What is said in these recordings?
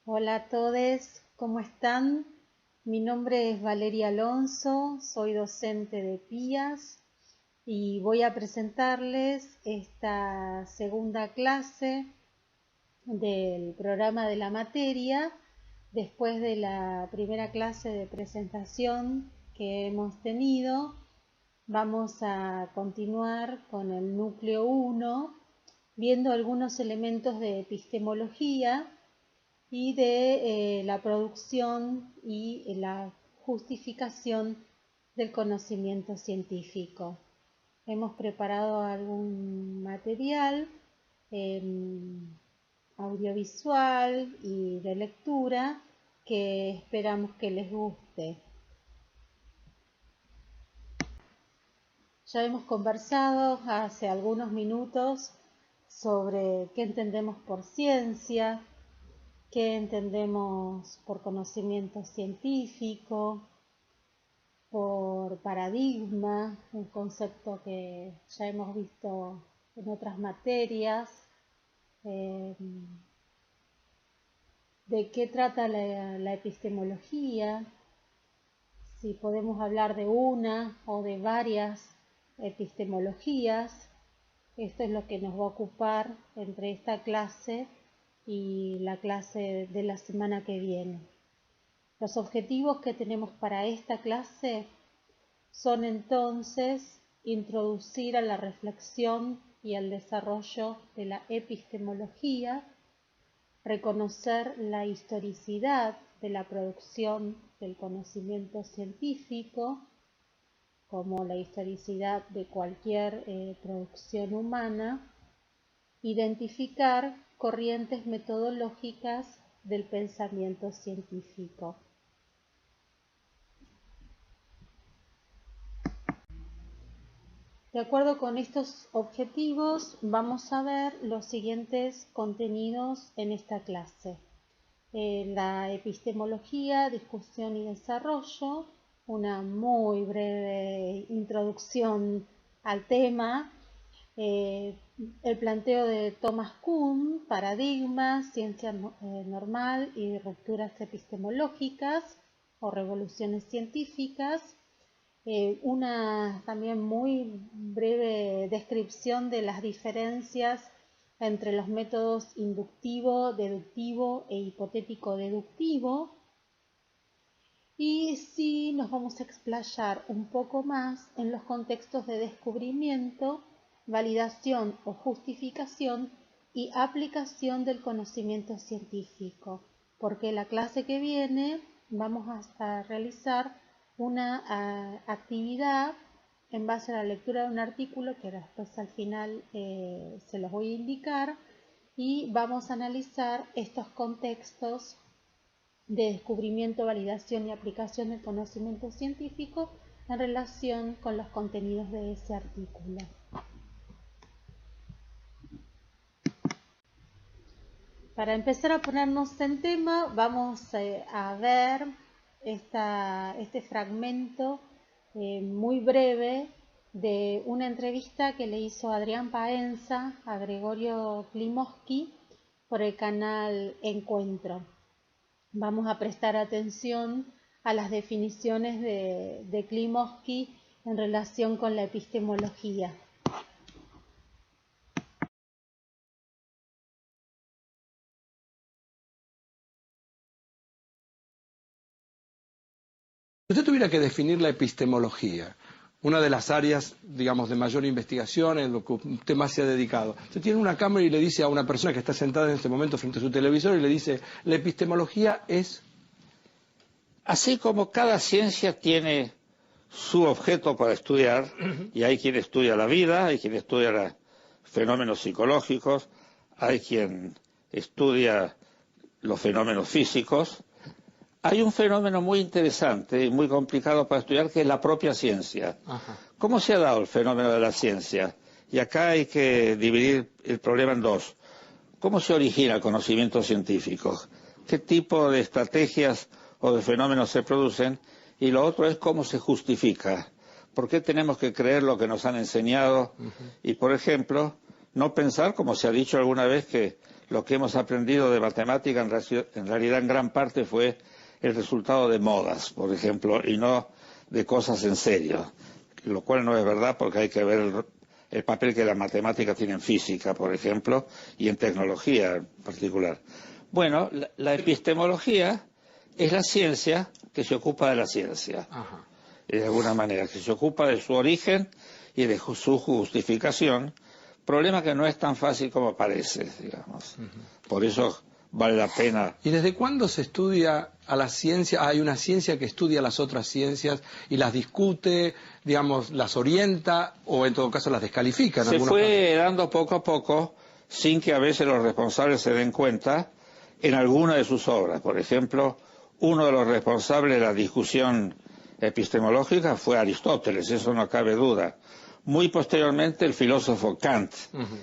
Hola a todos, ¿cómo están? Mi nombre es Valeria Alonso, soy docente de PIAS y voy a presentarles esta segunda clase del programa de la materia después de la primera clase de presentación que hemos tenido. Vamos a continuar con el núcleo 1 viendo algunos elementos de epistemología y de la producción y la justificación del conocimiento científico. Hemos preparado algún material audiovisual y de lectura que esperamos que les guste. Ya hemos conversado hace algunos minutos sobre qué entendemos por ciencia, qué entendemos por conocimiento científico, por paradigma, un concepto que ya hemos visto en otras materias, de qué trata la epistemología, si podemos hablar de una o de varias epistemologías. Esto es lo que nos va a ocupar entre esta clase y la clase de la semana que viene. Los objetivos que tenemos para esta clase son entonces introducir a la reflexión y al desarrollo de la epistemología, reconocer la historicidad de la producción del conocimiento científico, como la historicidad de cualquier producción humana, identificar corrientes metodológicas del pensamiento científico. De acuerdo con estos objetivos, vamos a ver los siguientes contenidos en esta clase. La epistemología, discusión y desarrollo, una muy breve introducción al tema, el planteo de Thomas Kuhn, paradigmas, ciencia normal y rupturas epistemológicas o revoluciones científicas, una también muy breve descripción de las diferencias entre los métodos inductivo, deductivo e hipotético-deductivo. Y sí nos vamos a explayar un poco más en los contextos de descubrimiento, validación o justificación y aplicación del conocimiento científico, porque la clase que viene vamos a realizar una actividad en base a la lectura de un artículo que después al final se los voy a indicar, y vamos a analizar estos contextos de descubrimiento, validación y aplicación del conocimiento científico en relación con los contenidos de ese artículo. Para empezar a ponernos en tema, vamos a ver este fragmento muy breve de una entrevista que le hizo Adrián Paenza a Gregorio Klimovsky por el canal Encuentro. Vamos a prestar atención a las definiciones de Klimovsky en relación con la epistemología. Si usted tuviera que definir la epistemología, una de las áreas, digamos, de mayor investigación, en lo que usted más se ha dedicado, usted tiene una cámara y le dice a una persona que está sentada en este momento frente a su televisor y le dice, la epistemología es... Así como cada ciencia tiene su objeto para estudiar, y hay quien estudia la vida, hay quien estudia fenómenos psicológicos, hay quien estudia los fenómenos físicos, hay un fenómeno muy interesante y muy complicado para estudiar que es la propia ciencia. Ajá. ¿Cómo se ha dado el fenómeno de la ciencia? Y acá hay que dividir el problema en dos. ¿Cómo se origina el conocimiento científico? ¿Qué tipo de estrategias o de fenómenos se producen? Y lo otro es cómo se justifica. ¿Por qué tenemos que creer lo que nos han enseñado? Y, por ejemplo, No pensar, como se ha dicho alguna vez, que lo que hemos aprendido de matemática en realidad en gran parte fue el resultado de modas, por ejemplo, y no de cosas en serio, lo cual no es verdad porque hay que ver el papel que la matemática tiene en física, por ejemplo, y en tecnología en particular. Bueno, la epistemología es la ciencia que se ocupa de la ciencia, de alguna manera, que se ocupa de su origen y de su justificación, problema que no es tan fácil como parece, digamos. Por eso vale la pena. ¿Y desde cuándo se estudia a la ciencia? Hay una ciencia que estudia las otras ciencias y las discute, digamos, las orienta o en todo caso las descalifica. Se fue dando poco a poco, sin que a veces los responsables se den cuenta, en alguna de sus obras. Por ejemplo, uno de los responsables de la discusión epistemológica fue Aristóteles, eso no cabe duda. Muy posteriormente el filósofo Kant.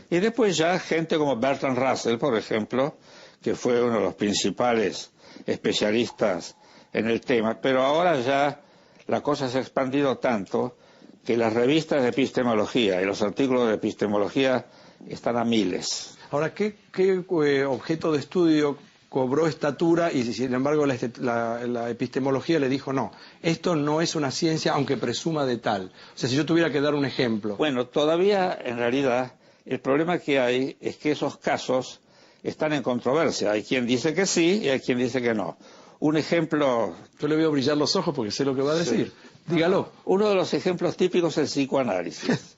Y después ya gente como Bertrand Russell, por ejemplo, que fue uno de los principales especialistas en el tema. Pero ahora ya la cosa se ha expandido tanto que las revistas de epistemología y los artículos de epistemología están a miles. Ahora, ¿qué objeto de estudio cobró estatura y sin embargo la epistemología le dijo no, esto no es una ciencia aunque presuma de tal? O sea, si yo tuviera que dar un ejemplo. Bueno, todavía en realidad el problema que hay es que esos casos están en controversia. Hay quien dice que sí y hay quien dice que no. Un ejemplo... Yo le veo brillar los ojos porque sé lo que va a decir. Sí. Dígalo. Uno de los ejemplos típicos es el psicoanálisis.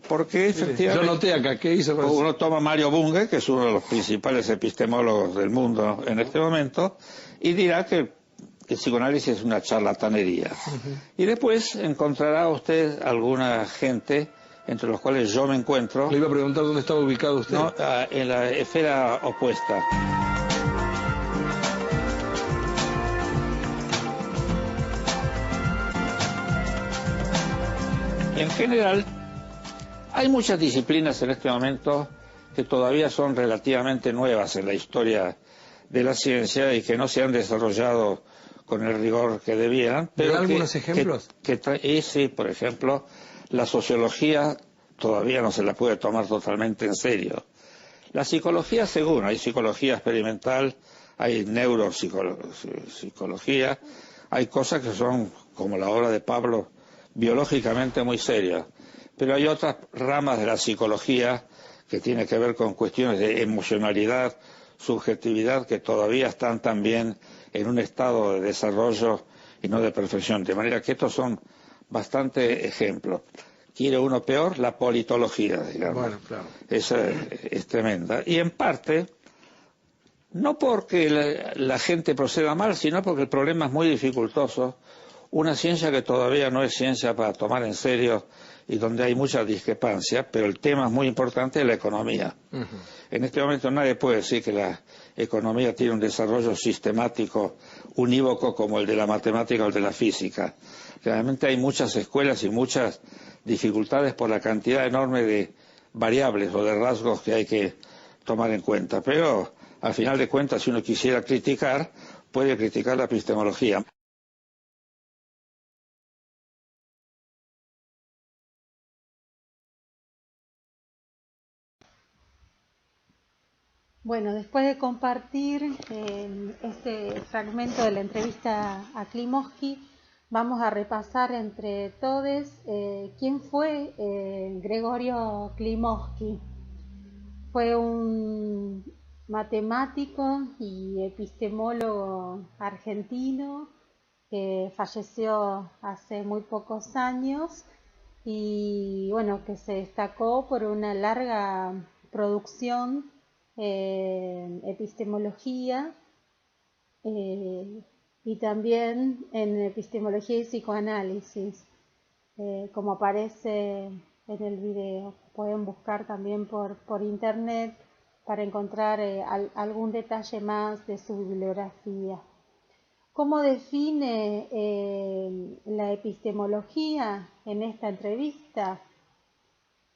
Porque efectivamente... Yo noté acá, ¿qué hizo? Uno toma a Mario Bunge, que es uno de los principales epistemólogos del mundo en este momento, y dirá que el psicoanálisis es una charlatanería. Y después encontrará usted alguna gente, entre los cuales yo me encuentro... Le iba a preguntar dónde estaba ubicado usted. No, en la esfera opuesta. En general, hay muchas disciplinas en este momento que todavía son relativamente nuevas en la historia de la ciencia y que no se han desarrollado con el rigor que debieran. Pero algunos ejemplos? Sí, por ejemplo, la sociología todavía no se la puede tomar totalmente en serio. La psicología, según, hay psicología experimental, hay neuropsicología, hay cosas que son, como la obra de Pablo, biológicamente muy serias. Pero hay otras ramas de la psicología que tienen que ver con cuestiones de emocionalidad, subjetividad, que todavía están también en un estado de desarrollo y no de perfección. De manera que estos son bastantes ejemplos. ¿Quiere uno peor? La politología, digamos. Bueno, claro. Esa es tremenda. Y en parte, no porque la gente proceda mal, sino porque el problema es muy dificultoso. Una ciencia que todavía no es ciencia para tomar en serio y donde hay mucha discrepancia, pero el tema es muy importante, es la economía. En este momento nadie puede decir que la economía tiene un desarrollo sistemático, unívoco como el de la matemática o el de la física. Realmente hay muchas escuelas y muchas dificultades por la cantidad enorme de variables o de rasgos que hay que tomar en cuenta. Pero, al final de cuentas, si uno quisiera criticar, puede criticar la epistemología. Bueno, después de compartir este fragmento de la entrevista a Klimovsky, vamos a repasar entre todos quién fue Gregorio Klimovsky. Fue un matemático y epistemólogo argentino que falleció hace muy pocos años y bueno, que se destacó por una larga producción en epistemología y también en epistemología y psicoanálisis, como aparece en el video. Pueden buscar también por internet para encontrar algún detalle más de su bibliografía. ¿Cómo define la epistemología en esta entrevista?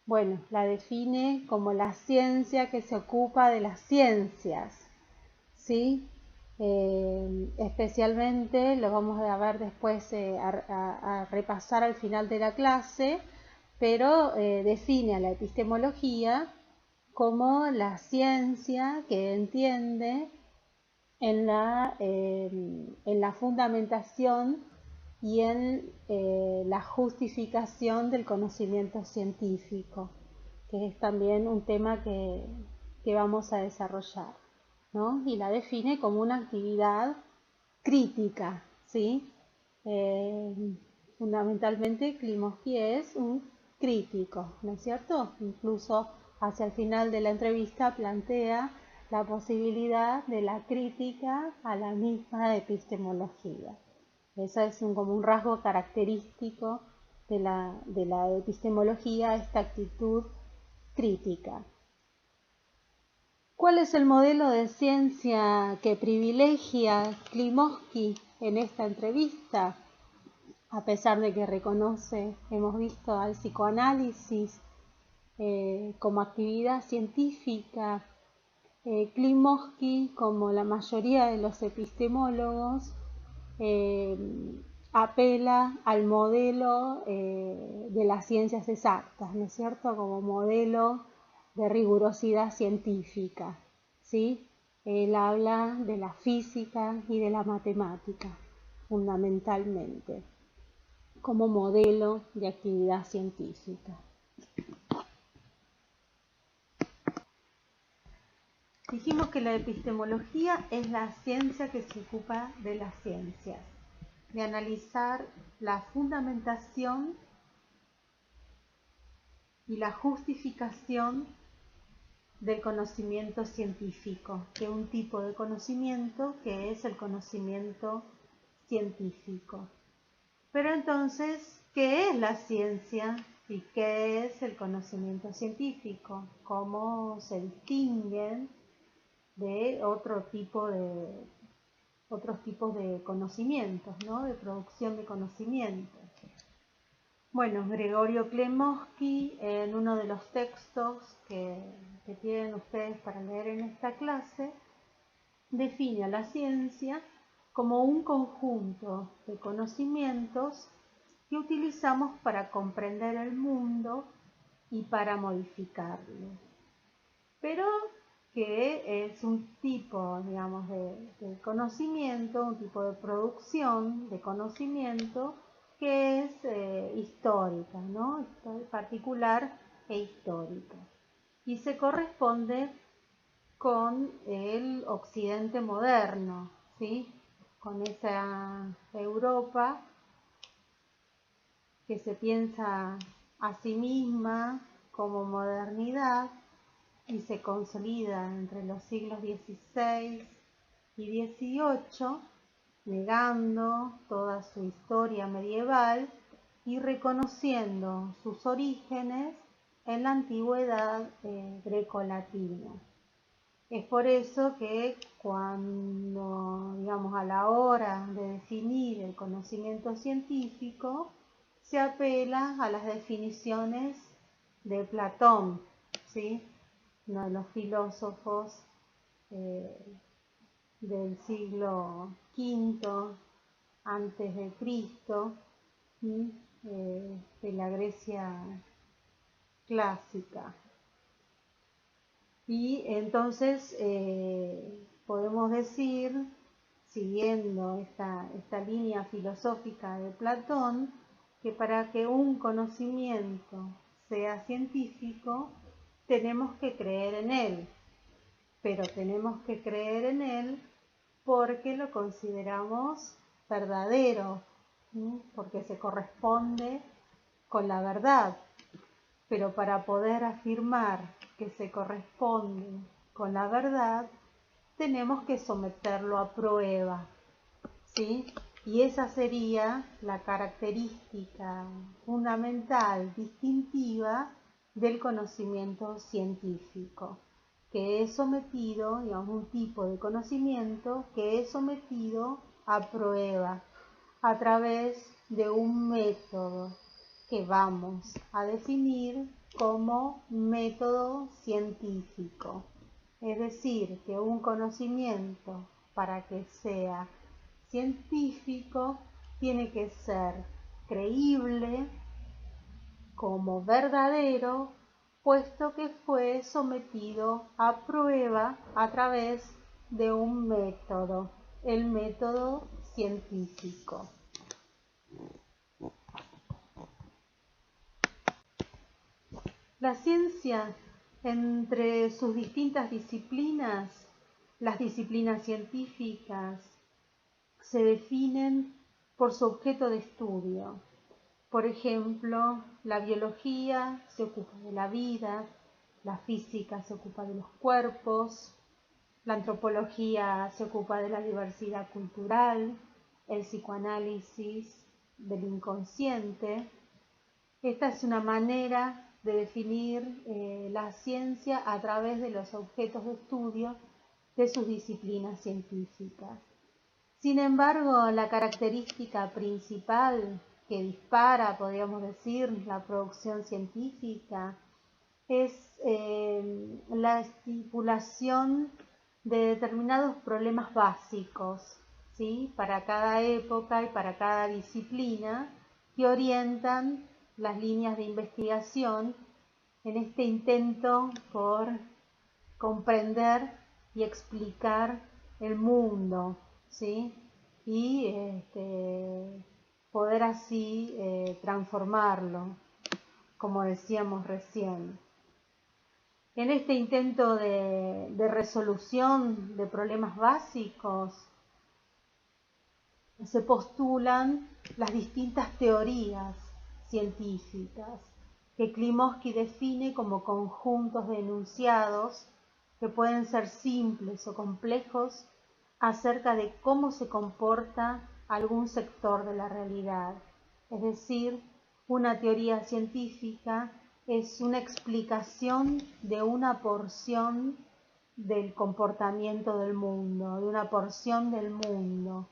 Bueno, la define como la ciencia que se ocupa de las ciencias, ¿sí? Especialmente, lo vamos a ver después a repasar al final de la clase, pero define a la epistemología como la ciencia que entiende en la fundamentación y en la justificación del conocimiento científico, que es también un tema que vamos a desarrollar, ¿no? Y la define como una actividad crítica, ¿sí? Eh, Fundamentalmente Klimovsky es un crítico, ¿no es cierto? Incluso hacia el final de la entrevista plantea la posibilidad de la crítica a la misma epistemología. Eso es como un rasgo característico de la epistemología, esta actitud crítica. ¿Cuál es el modelo de ciencia que privilegia Klimovsky en esta entrevista? A pesar de que reconoce, hemos visto al psicoanálisis como actividad científica, Klimovsky, como la mayoría de los epistemólogos, eh, apela al modelo de las ciencias exactas, ¿no es cierto?, como modelo de rigurosidad científica, ¿sí? Él habla de la física y de la matemática, fundamentalmente, como modelo de actividad científica. Dijimos que la epistemología es la ciencia que se ocupa de las ciencias, de analizar la fundamentación y la justificación del conocimiento científico, de un tipo de conocimiento que es el conocimiento científico. Pero entonces, ¿qué es la ciencia y qué es el conocimiento científico? ¿Cómo se distinguen de otros tipos de conocimientos, ¿no?, de producción de conocimientos? Bueno, Gregorio Klimovsky, en uno de los textos que tienen ustedes para leer en esta clase, define a la ciencia como un conjunto de conocimientos que utilizamos para comprender el mundo y para modificarlo, pero que es un tipo, digamos, de conocimiento, un tipo de producción de conocimiento que es histórica, ¿no?, particular e histórica, y se corresponde con el Occidente moderno, ¿sí?, con esa Europa que se piensa a sí misma como modernidad y se consolida entre los siglos XVI y XVIII, negando toda su historia medieval y reconociendo sus orígenes en la antigüedad grecolatina. Es por eso que cuando, digamos, a la hora de definir el conocimiento científico, se apela a las definiciones de Platón, ¿sí?, uno de los filósofos del siglo V antes de Cristo, de la Grecia clásica. Y entonces podemos decir, siguiendo esta línea filosófica de Platón, que para que un conocimiento sea científico, tenemos que creer en él, pero tenemos que creer en él porque lo consideramos verdadero, porque se corresponde con la verdad. Pero para poder afirmar que se corresponde con la verdad, tenemos que someterlo a prueba, ¿sí? Y esa sería la característica fundamental, distintiva del conocimiento científico, que es sometido, digamos, un tipo de conocimiento que es sometido a prueba a través de un método que vamos a definir como método científico. Es decir, que un conocimiento, para que sea científico, tiene que ser creíble como verdadero puesto que fue sometido a prueba a través de un método, el método científico. La ciencia, entre sus distintas disciplinas, las disciplinas científicas, se definen por su objeto de estudio. Por ejemplo, la biología se ocupa de la vida, la física se ocupa de los cuerpos, la antropología se ocupa de la diversidad cultural, el psicoanálisis del inconsciente. Esta es una manera de definir la ciencia a través de los objetos de estudio de sus disciplinas científicas. Sin embargo, la característica principal que dispara, podríamos decir, la producción científica es la estipulación de determinados problemas básicos, ¿sí?, para cada época y para cada disciplina, que orientan las líneas de investigación en este intento por comprender y explicar el mundo, ¿sí?, y poder así transformarlo, como decíamos recién. En este intento de resolución de problemas básicos se postulan las distintas teorías científicas que Klimovsky define como conjuntos de enunciados que pueden ser simples o complejos acerca de cómo se comporta algún sector de la realidad. Es decir, una teoría científica es una explicación de una porción del comportamiento del mundo, de una porción del mundo,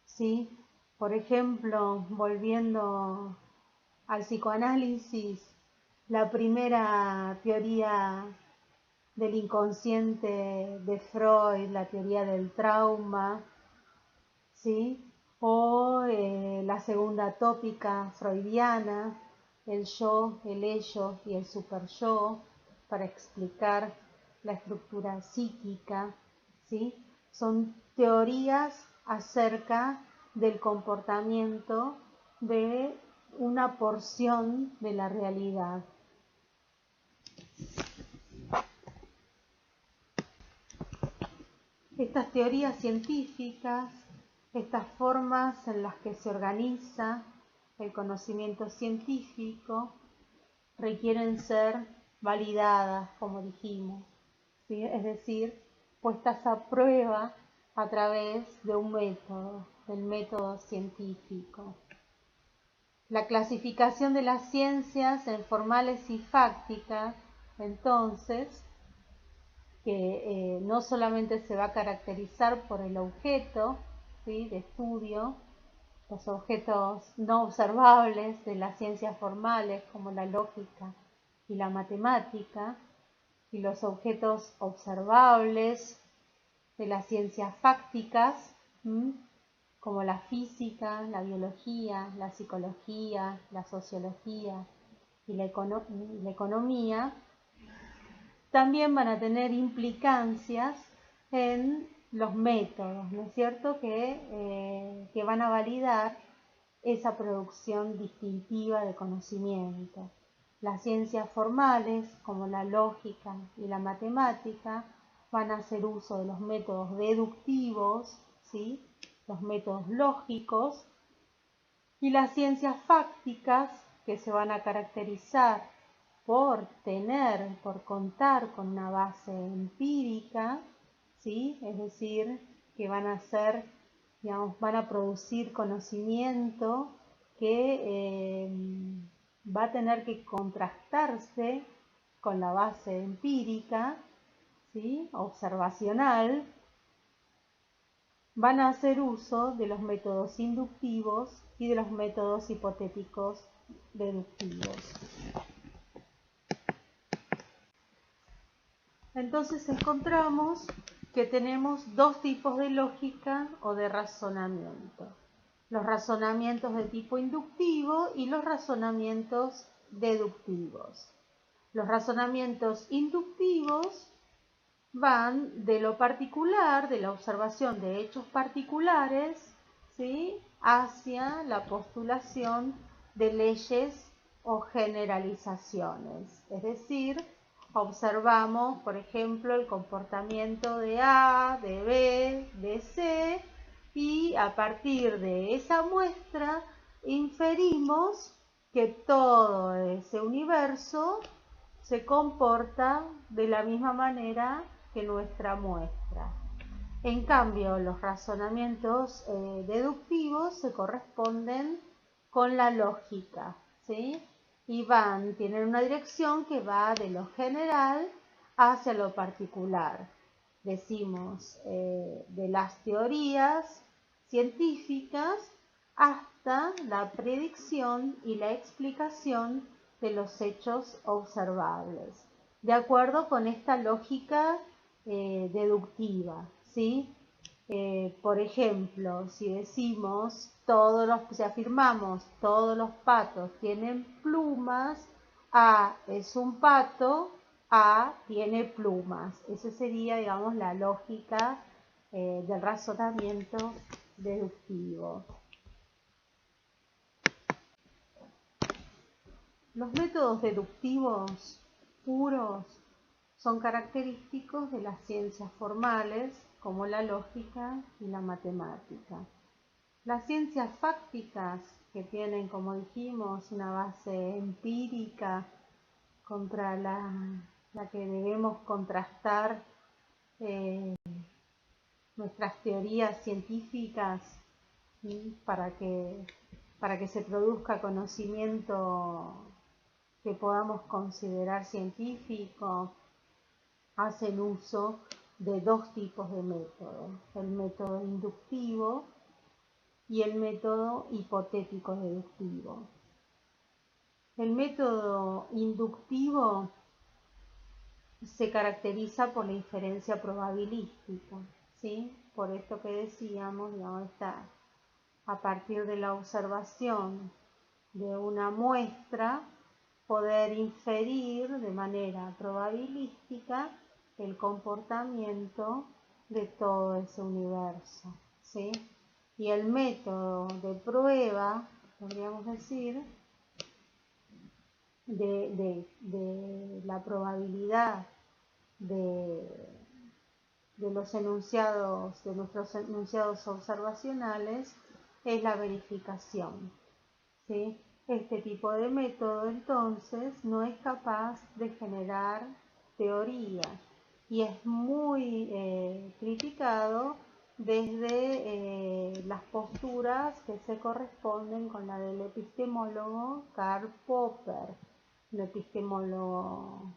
¿sí? Por ejemplo, volviendo al psicoanálisis, la primera teoría del inconsciente de Freud, la teoría del trauma, ¿sí?, o la segunda tópica freudiana, el yo, el ello y el superyo, para explicar la estructura psíquica, ¿sí? Son teorías acerca del comportamiento de una porción de la realidad. Estas teorías científicas, estas formas en las que se organiza el conocimiento científico, requieren ser validadas, como dijimos, ¿sí?, es decir, puestas a prueba a través de un método, del método científico. La clasificación de las ciencias en formales y fácticas, entonces, que no solamente se va a caracterizar por el objeto, ¿sí?, de estudio, los objetos no observables de las ciencias formales como la lógica y la matemática, y los objetos observables de las ciencias fácticas, como la física, la biología, la psicología, la sociología y la economía, también van a tener implicancias en los métodos, ¿no es cierto?, que van a validar esa producción distintiva de conocimiento. Las ciencias formales, como la lógica y la matemática, van a hacer uso de los métodos deductivos, ¿sí?, los métodos lógicos, y las ciencias fácticas, que se van a caracterizar por contar con una base empírica, ¿sí?, es decir, que van a ser, digamos, van a producir conocimiento que va a tener que contrastarse con la base empírica, ¿sí?, observacional. Van a hacer uso de los métodos inductivos y de los métodos hipotéticos deductivos. Entonces encontramos que tenemos dos tipos de lógica o de razonamiento: los razonamientos de tipo inductivo y los razonamientos deductivos. Los razonamientos inductivos van de lo particular, de la observación de hechos particulares, ¿sí?, hacia la postulación de leyes o generalizaciones. Es decir, observamos, por ejemplo, el comportamiento de A, de B, de C, y a partir de esa muestra inferimos que todo ese universo se comporta de la misma manera que nuestra muestra. En cambio, los razonamientos deductivos se corresponden con la lógica, ¿sí? Y tienen una dirección que va de lo general hacia lo particular. Decimos, de las teorías científicas hasta la predicción y la explicación de los hechos observables, de acuerdo con esta lógica deductiva, ¿sí? Por ejemplo, si decimos si afirmamos todos los patos tienen plumas, A es un pato, A tiene plumas. Esa sería, digamos, la lógica del razonamiento deductivo. Los métodos deductivos puros son característicos de las ciencias formales como la lógica y la matemática. Las ciencias fácticas, que tienen, como dijimos, una base empírica contra la que debemos contrastar nuestras teorías científicas, ¿sí?, para que se produzca conocimiento que podamos considerar científico, hacen uso de dos tipos de métodos: el método inductivo y el método hipotético deductivo. El método inductivo se caracteriza por la inferencia probabilística, ¿sí? Por esto que decíamos, digamos, está a partir de la observación de una muestra, poder inferir de manera probabilística el comportamiento de todo ese universo, ¿sí? Y el método de prueba, podríamos decir, de la probabilidad de los enunciados, de nuestros enunciados observacionales, es la verificación, ¿sí? Este tipo de método, entonces, no es capaz de generar teoría y es muy criticado desde las posturas que se corresponden con la del epistemólogo Karl Popper, un epistemólogo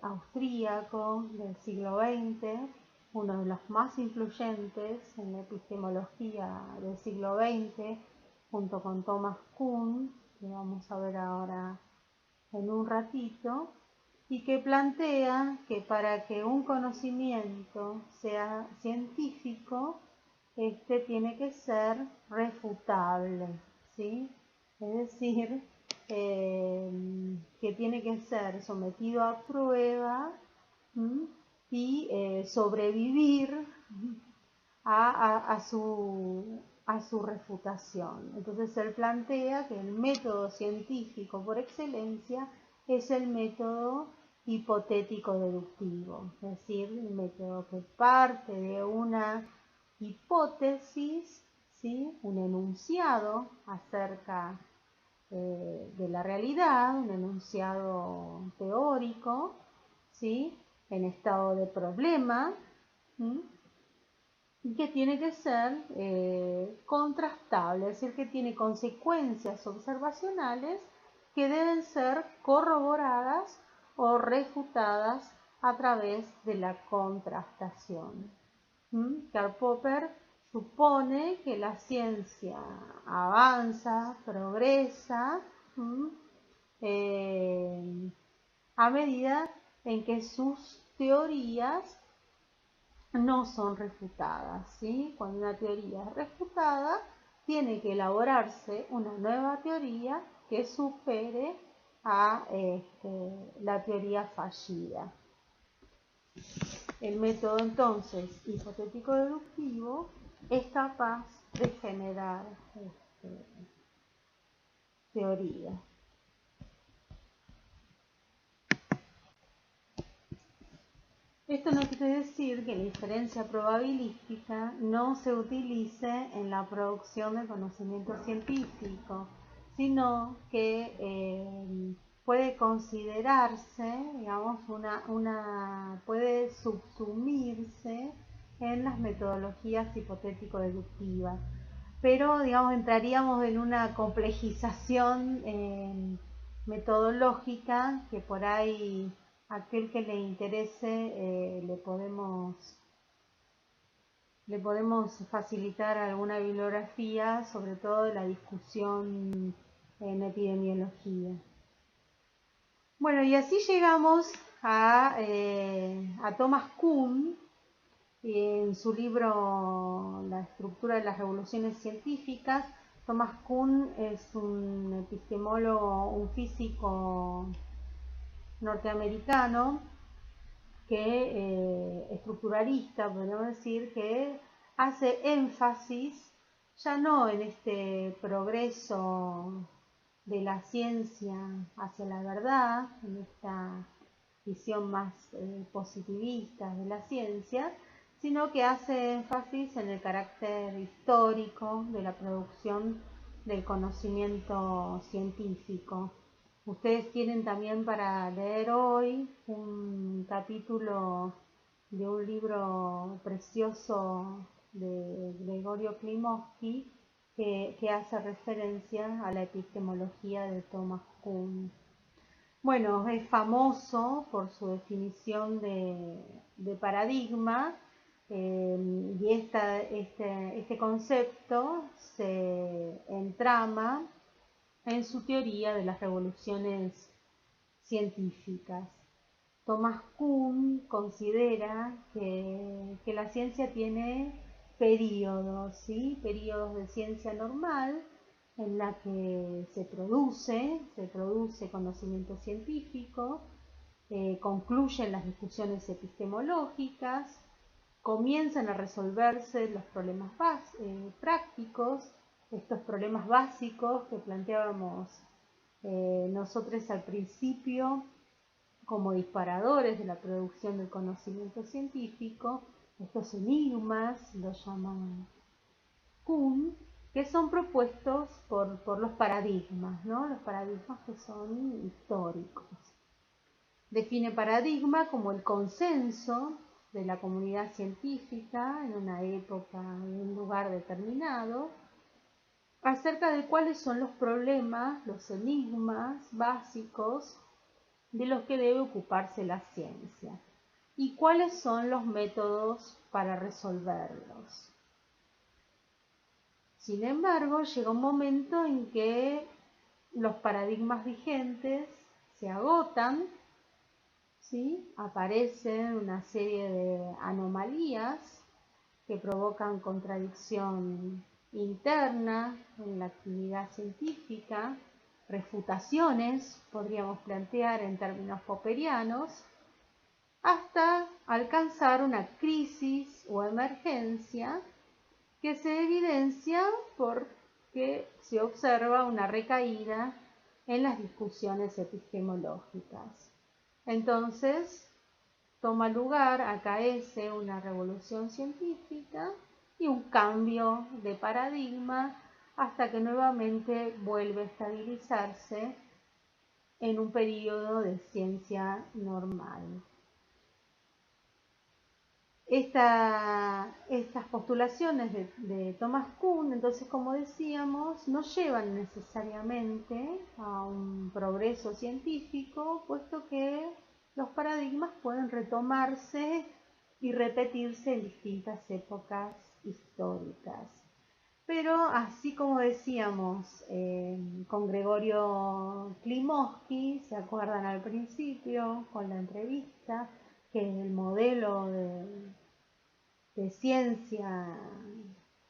austríaco del siglo XX, uno de los más influyentes en la epistemología del siglo XX, junto con Thomas Kuhn, que vamos a ver ahora en un ratito, y que plantea que para que un conocimiento sea científico, este tiene que ser refutable, ¿sí? Es decir, que tiene que ser sometido a prueba y sobrevivir a su refutación. Entonces él plantea que el método científico por excelencia es el método hipotético deductivo, es decir, el método que parte de una hipótesis, ¿sí?, un enunciado acerca de la realidad, un enunciado teórico, ¿sí?, en estado de problema, y que tiene que ser contrastable, es decir, que tiene consecuencias observacionales que deben ser corroboradas o refutadas a través de la contrastación. Karl Popper supone que la ciencia avanza, progresa, a medida en que sus teorías no son refutadas, ¿sí? Cuando una teoría es refutada, tiene que elaborarse una nueva teoría que supere a la teoría fallida. El método entonces hipotético-deductivo es capaz de generar teoría. Esto no quiere decir que la inferencia probabilística no se utilice en la producción de conocimiento científico, sino que puede considerarse, digamos, puede subsumirse en las metodologías hipotético-deductivas. Pero, digamos, entraríamos en una complejización metodológica que por ahí aquel que le interese le podemos facilitar alguna bibliografía, sobre todo de la discusión en epidemiología. Bueno, y así llegamos a Thomas Kuhn, en su libro La estructura de las revoluciones científicas. Thomas Kuhn es un epistemólogo, un físico norteamericano, estructuralista, podríamos decir, que hace énfasis ya no en este progreso de la ciencia hacia la verdad, en esta visión más positivista de la ciencia, sino que hace énfasis en el carácter histórico de la producción del conocimiento científico. Ustedes tienen también para leer hoy un capítulo de un libro precioso de Gregorio Klimovsky que hace referencia a la epistemología de Thomas Kuhn. Bueno, es famoso por su definición de paradigma, y este concepto se entrama en su teoría de las revoluciones científicas. Thomas Kuhn considera que la ciencia tiene periodos, ¿sí? Periodos de ciencia normal en la que se produce conocimiento científico, concluyen las discusiones epistemológicas, comienzan a resolverse los problemas prácticos, estos problemas básicos que planteábamos nosotros al principio como disparadores de la producción del conocimiento científico, estos enigmas, los llaman Kuhn, que son propuestos por los paradigmas, ¿no? Los paradigmas que son históricos. Define paradigma como el consenso de la comunidad científica en una época, en un lugar determinado, acerca de cuáles son los problemas, los enigmas básicos de los que debe ocuparse la ciencia y cuáles son los métodos para resolverlos. Sin embargo, llega un momento en que los paradigmas vigentes se agotan, ¿sí? Aparecen una serie de anomalías que provocan contradicción interna en la actividad científica, refutaciones, podríamos plantear en términos popperianos, hasta alcanzar una crisis o emergencia que se evidencia porque se observa una recaída en las discusiones epistemológicas. Entonces, toma lugar, acaece una revolución científica y un cambio de paradigma hasta que nuevamente vuelve a estabilizarse en un periodo de ciencia normal. Estas postulaciones de Thomas Kuhn, entonces, como decíamos, no llevan necesariamente a un progreso científico, puesto que los paradigmas pueden retomarse y repetirse en distintas épocas históricas. Pero así como decíamos con Gregorio Klimovsky, ¿se acuerdan al principio con la entrevista? Que el modelo de ciencia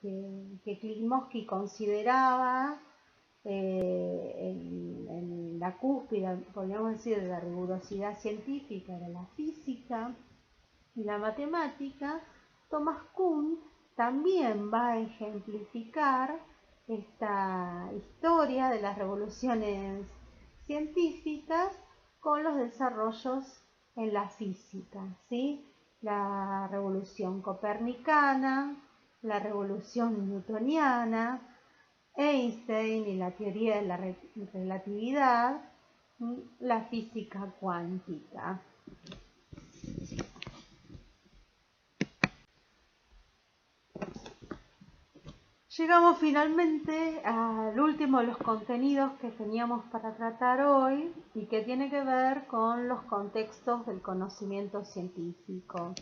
que Klimovsky consideraba en la cúspide, podríamos decir, de la rigurosidad científica de la física y la matemática, Thomas Kuhn también va a ejemplificar esta historia de las revoluciones científicas con los desarrollos en la física, ¿sí? La revolución copernicana, la revolución newtoniana, Einstein y la teoría de la relatividad, la física cuántica. Llegamos finalmente al último de los contenidos que teníamos para tratar hoy y que tiene que ver con los contextos del conocimiento científico.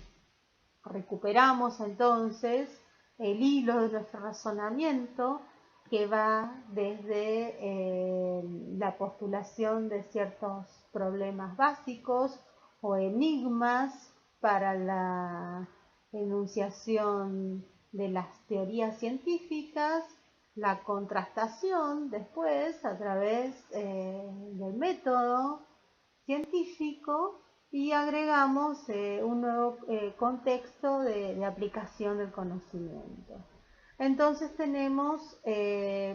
Recuperamos entonces el hilo de nuestro razonamiento que va desde la postulación de ciertos problemas básicos o enigmas para la enunciación de las teorías científicas, la contrastación después a través del método científico y agregamos un nuevo contexto de aplicación del conocimiento. Entonces tenemos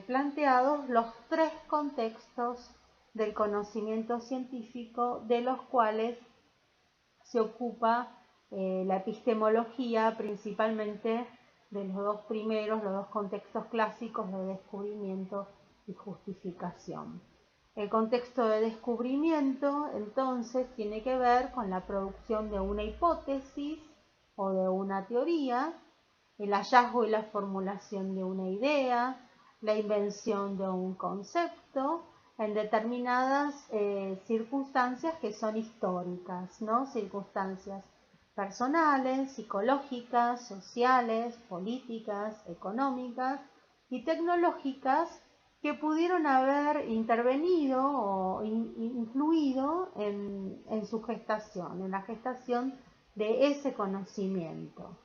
planteados los 3 contextos del conocimiento científico de los cuales se ocupa la epistemología, principalmente de los 2 primeros, los 2 contextos clásicos de descubrimiento y justificación. El contexto de descubrimiento, entonces, tiene que ver con la producción de una hipótesis o de una teoría, el hallazgo y la formulación de una idea, la invención de un concepto en determinadas circunstancias que son históricas, ¿no? Circunstancias personales, psicológicas, sociales, políticas, económicas y tecnológicas que pudieron haber intervenido o influido en su gestación, en la gestación de ese conocimiento.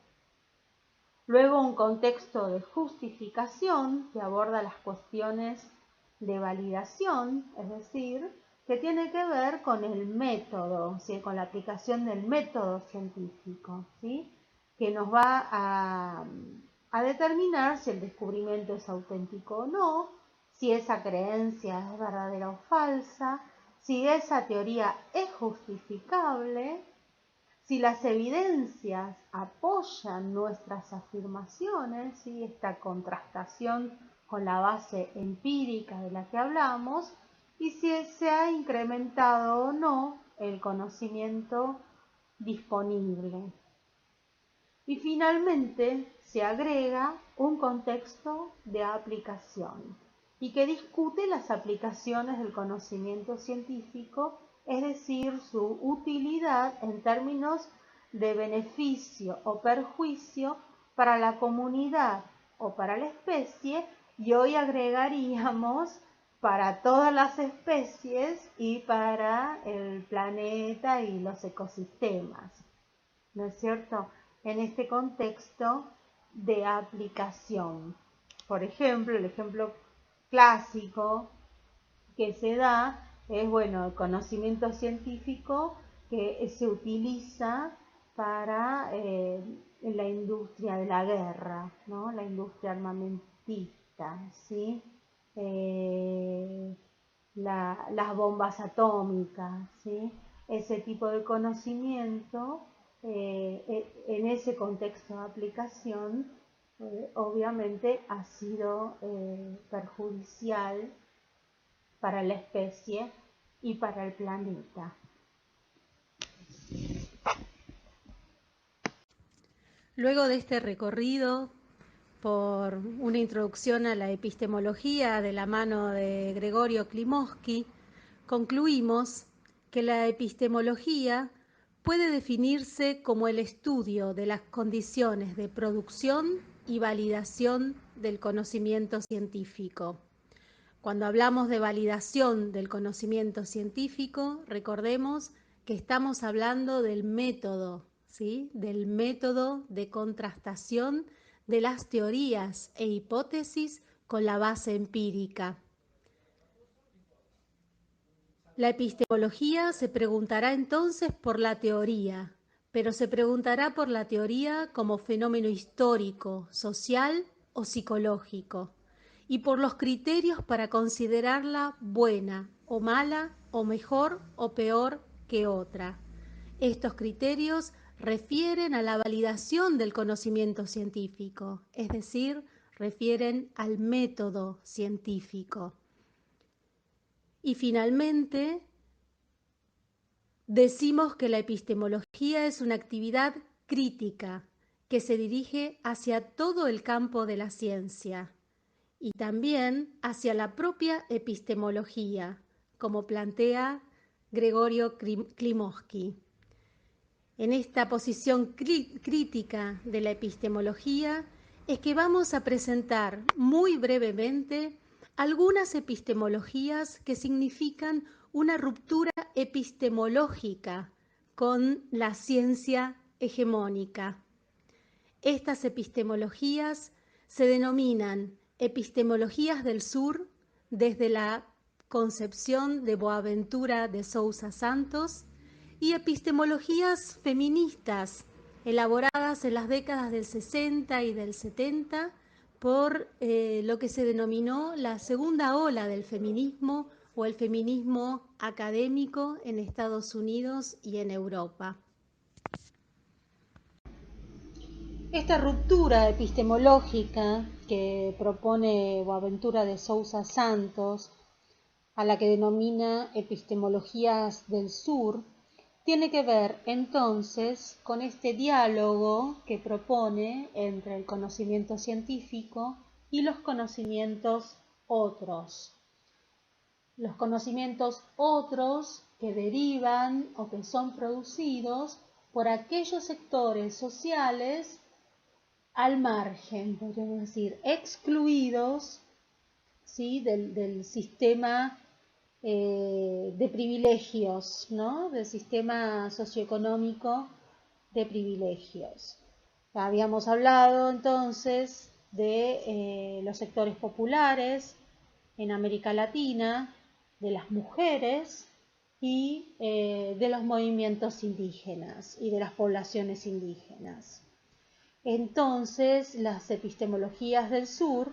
Luego un contexto de justificación que aborda las cuestiones de validación, es decir, que tiene que ver con el método, ¿sí? Con la aplicación del método científico, ¿sí? Que nos va a determinar si el descubrimiento es auténtico o no, si esa creencia es verdadera o falsa, si esa teoría es justificable, si las evidencias apoyan nuestras afirmaciones, ¿sí? Esta contrastación con la base empírica de la que hablamos, y si se ha incrementado o no el conocimiento disponible. Y finalmente se agrega un contexto de aplicación y que discute las aplicaciones del conocimiento científico, es decir, su utilidad en términos de beneficio o perjuicio para la comunidad o para la especie, y hoy agregaríamos para todas las especies y para el planeta y los ecosistemas, ¿no es cierto? En este contexto de aplicación. Por ejemplo, el ejemplo clásico que se da es, bueno, el conocimiento científico que se utiliza para la industria de la guerra, ¿no? La industria armamentista, ¿sí? Las bombas atómicas, ¿sí? Ese tipo de conocimiento en ese contexto de aplicación obviamente ha sido perjudicial para la especie y para el planeta. Luego de este recorrido por una introducción a la epistemología de la mano de Gregorio Klimovsky, concluimos que la epistemología puede definirse como el estudio de las condiciones de producción y validación del conocimiento científico. Cuando hablamos de validación del conocimiento científico, recordemos que estamos hablando del método, ¿sí? Del método de contrastación de las teorías e hipótesis con la base empírica. La epistemología se preguntará entonces por la teoría, pero se preguntará por la teoría como fenómeno histórico, social o psicológico, y por los criterios para considerarla buena o mala o mejor o peor que otra. Estos criterios refieren a la validación del conocimiento científico, es decir, refieren al método científico. Y finalmente, decimos que la epistemología es una actividad crítica que se dirige hacia todo el campo de la ciencia y también hacia la propia epistemología, como plantea Gregorio Klimovsky. En esta posición crítica de la epistemología es que vamos a presentar muy brevemente algunas epistemologías que significan una ruptura epistemológica con la ciencia hegemónica. Estas epistemologías se denominan epistemologías del sur desde la concepción de Boaventura de Sousa Santos y epistemologías feministas elaboradas en las décadas del 60 y del 70 por lo que se denominó la segunda ola del feminismo o el feminismo académico en Estados Unidos y en Europa. Esta ruptura epistemológica que propone Boaventura de Sousa Santos, a la que denomina epistemologías del sur, tiene que ver entonces con este diálogo que propone entre el conocimiento científico y los conocimientos otros. Los conocimientos otros que derivan o que son producidos por aquellos sectores sociales al margen, podríamos decir, excluidos, ¿sí?, del sistema de privilegios, ¿no?, del sistema socioeconómico de privilegios. Habíamos hablado entonces de los sectores populares en América Latina, de las mujeres y de los movimientos indígenas y de las poblaciones indígenas. Entonces, las epistemologías del sur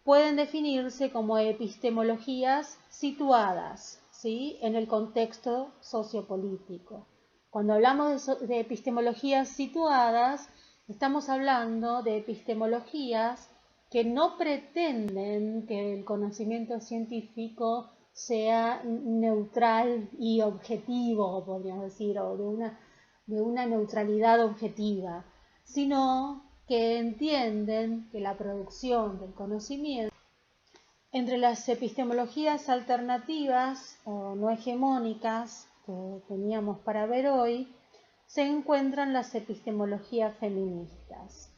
pueden definirse como epistemologías situadas, ¿sí?, en el contexto sociopolítico. Cuando hablamos de epistemologías situadas, estamos hablando de epistemologías que no pretenden que el conocimiento científico sea neutral y objetivo, podríamos decir, o de una neutralidad objetiva, sino que entienden que la producción del conocimiento, entre las epistemologías alternativas o no hegemónicas que teníamos para ver hoy, se encuentran las epistemologías feministas.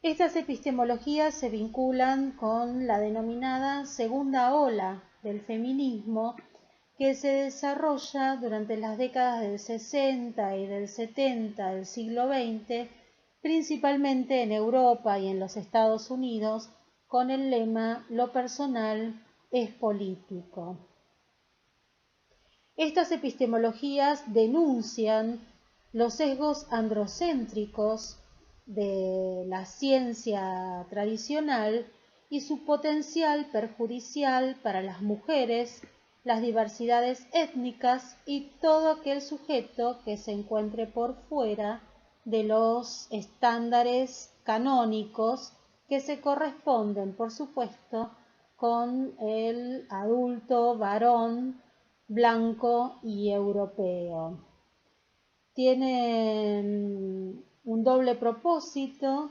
Estas epistemologías se vinculan con la denominada segunda ola del feminismo, que se desarrolla durante las décadas del 60 y del 70 del siglo XX, principalmente en Europa y en los Estados Unidos, con el lema "Lo personal es político". Estas epistemologías denuncian los sesgos androcéntricos de la ciencia tradicional y su potencial perjudicial para las mujeres, las diversidades étnicas y todo aquel sujeto que se encuentre por fuera de los estándares canónicos que se corresponden, por supuesto, con el adulto varón blanco y europeo. Tienen un doble propósito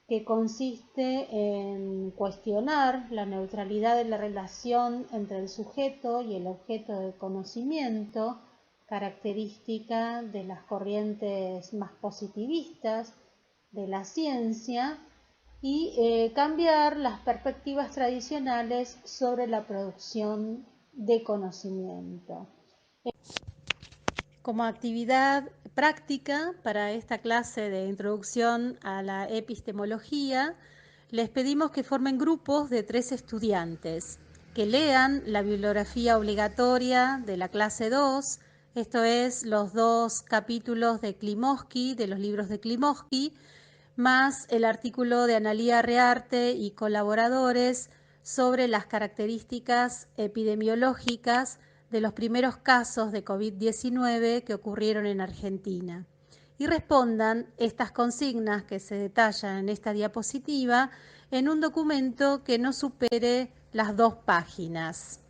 que consiste en cuestionar la neutralidad de la relación entre el sujeto y el objeto del conocimiento, característica de las corrientes más positivistas de la ciencia, y cambiar las perspectivas tradicionales sobre la producción de conocimiento. Como actividad práctica para esta clase de introducción a la epistemología, les pedimos que formen grupos de 3 estudiantes. que lean la bibliografía obligatoria de la clase 2, esto es los 2 capítulos de Klimovsky, de los libros de Klimovsky, más el artículo de Analía Rearte y colaboradores sobre las características epidemiológicas de los primeros casos de COVID-19 que ocurrieron en Argentina. Y respondan estas consignas que se detallan en esta diapositiva en un documento que no supere las 2 páginas.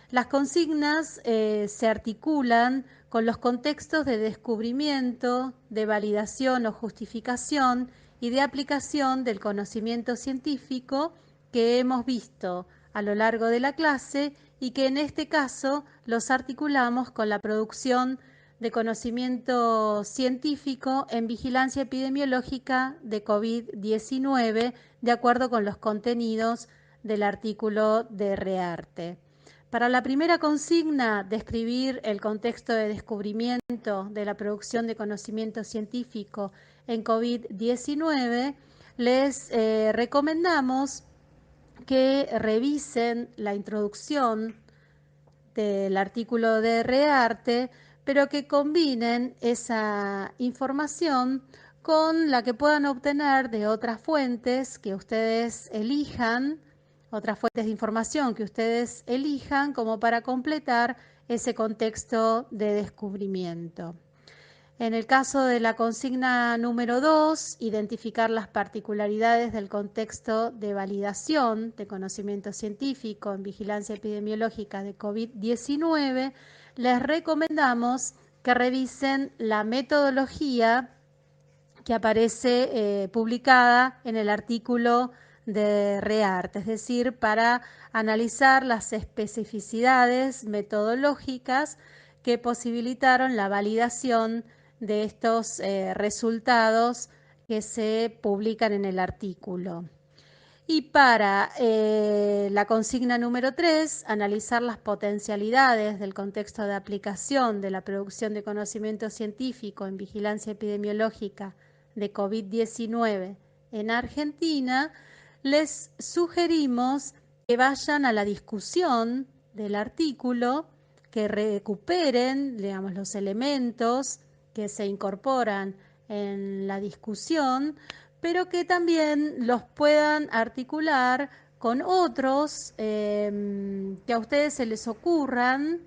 Las consignas se articulan con los contextos de descubrimiento, de validación o justificación y de aplicación del conocimiento científico que hemos visto a lo largo de la clase y que en este caso los articulamos con la producción de conocimiento científico en vigilancia epidemiológica de COVID-19 de acuerdo con los contenidos del artículo de Rearte. Para la primera consigna, describir el contexto de descubrimiento de la producción de conocimiento científico en COVID-19, les recomendamos que revisen la introducción del artículo de Rearte, pero que combinen esa información con la que puedan obtener de otras fuentes que ustedes elijan, otras fuentes de información que ustedes elijan como para completar ese contexto de descubrimiento. En el caso de la consigna número 2, identificar las particularidades del contexto de validación de conocimiento científico en vigilancia epidemiológica de COVID-19, les recomendamos que revisen la metodología que aparece publicada en el artículo de Rearte, es decir, para analizar las especificidades metodológicas que posibilitaron la validación de estos resultados que se publican en el artículo. Y para la consigna número 3, analizar las potencialidades del contexto de aplicación de la producción de conocimiento científico en vigilancia epidemiológica de COVID-19 en Argentina, les sugerimos que vayan a la discusión del artículo, que recuperen, digamos, los elementos que se incorporan en la discusión, pero que también los puedan articular con otros que a ustedes se les ocurran.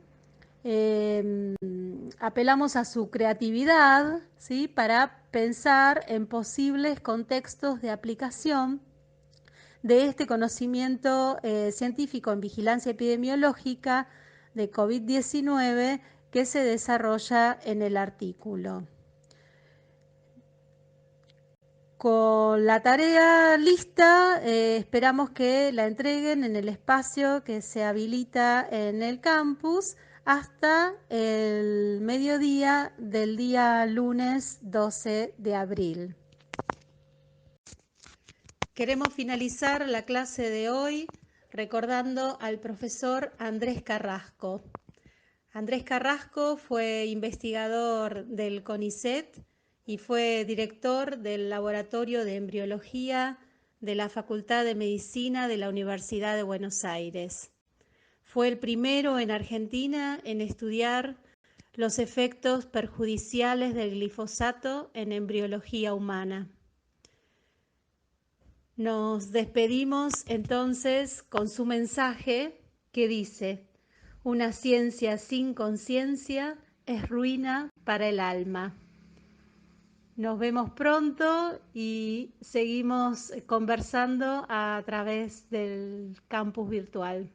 Apelamos a su creatividad, ¿sí?, para pensar en posibles contextos de aplicación de este conocimiento científico en vigilancia epidemiológica de COVID-19 que se desarrolla en el artículo. Con la tarea lista, esperamos que la entreguen en el espacio que se habilita en el campus hasta el mediodía del día lunes 12 de abril. Queremos finalizar la clase de hoy recordando al profesor Andrés Carrasco. Andrés Carrasco fue investigador del CONICET y fue director del Laboratorio de Embriología de la Facultad de Medicina de la Universidad de Buenos Aires. Fue el primero en Argentina en estudiar los efectos perjudiciales del glifosato en embriología humana. Nos despedimos entonces con su mensaje que dice: una ciencia sin conciencia es ruina para el alma. Nos vemos pronto y seguimos conversando a través del campus virtual.